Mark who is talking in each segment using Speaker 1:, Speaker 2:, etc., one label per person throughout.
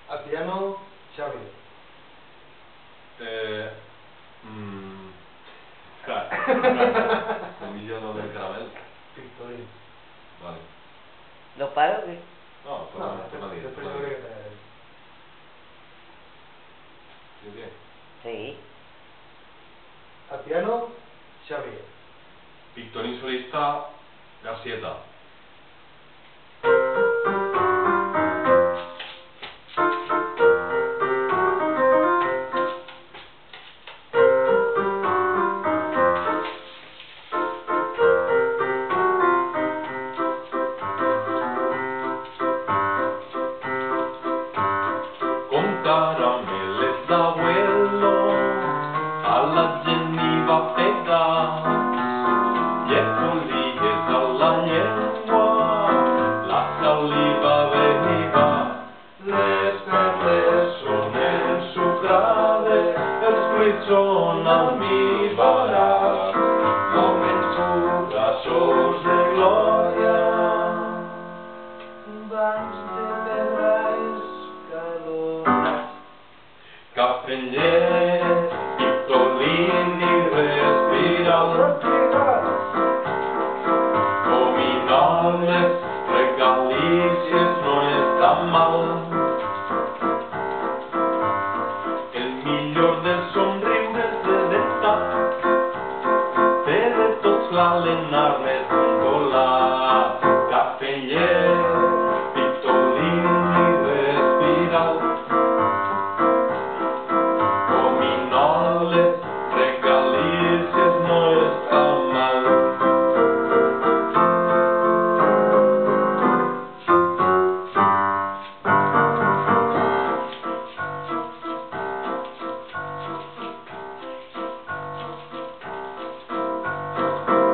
Speaker 1: Al piano, Xavi.
Speaker 2: Clar. Millor no del caramel.
Speaker 1: Victorín.
Speaker 2: Vale.
Speaker 3: ¿Lo paro o qué?
Speaker 2: No, torna a dir.
Speaker 1: Després jo crec que t'agrada.
Speaker 2: Jo què?
Speaker 3: Sí.
Speaker 1: Al piano, Xavi.
Speaker 2: Victorín solista, Garcieta. Con carameles d'abuelo a la gent hi va pegar i foligues a la llengua, la saliva veniva. Les perles són ensucrades, els fruits són almíbares, moments fugaços de glòria. Bancs de terra escalonats, cafè amb llet, pistolín i respiral. Gominoles, regalícies, no està mal. El millor dels somriures de l'estat, té de tots l'alenar més controlat. Cafè amb llet, pistolín i respiral. Gominoles, regalícies, no està mal.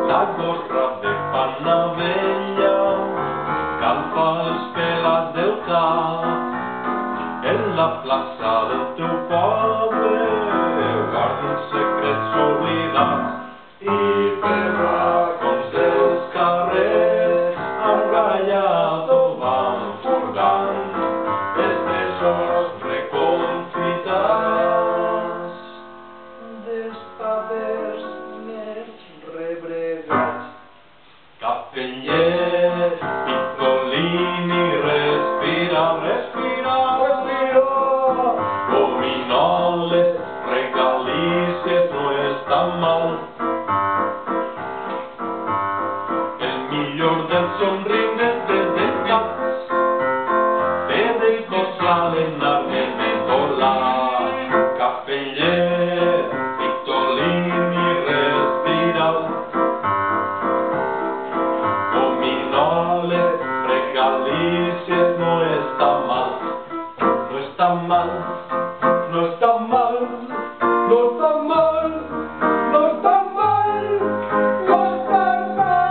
Speaker 2: La gorra de Panavella calfa els pelats del cap. En la plaça del teu poble guarden secrets oblidats i per racons dels carrers amb gallado van furgant els tresors reconfitats dels papers més rebregats. Cafè amb llet, pistolín i respira, respira, respira. Gominoles, regalícies, no està mal. El millor dels somriures de descans, té de tots l'alenar més endolat. Cafè amb llet, pistolín i respiral. Gominoles, regalícies, no està mal. No està mal, no està mal, no està mal, no està mal, no està mal.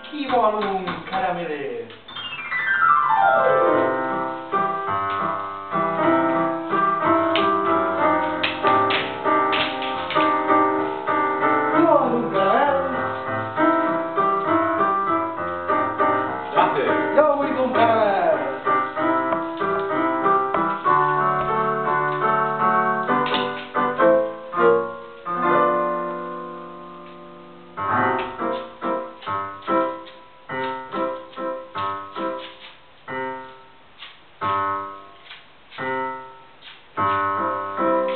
Speaker 1: Qui vol un caramelet? Qui vol un caramel?
Speaker 2: Gràcies.
Speaker 1: Jo vull un caramel.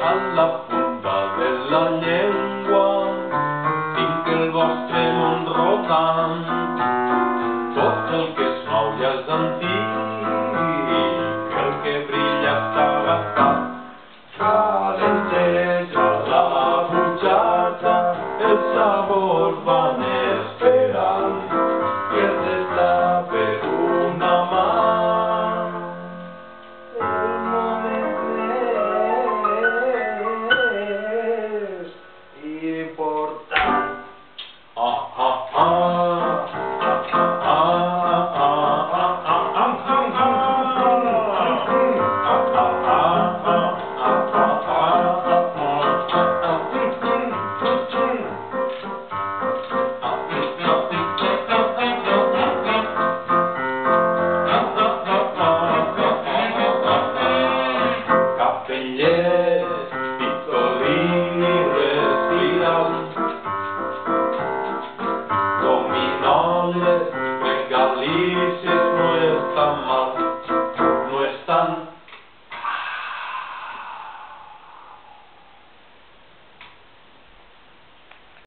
Speaker 2: A la punta de la llengua tinc el vostre món rodant. Tot el que es mou ja és antic, el que brilla està gastat. Calenteja la butxaca, els sabors van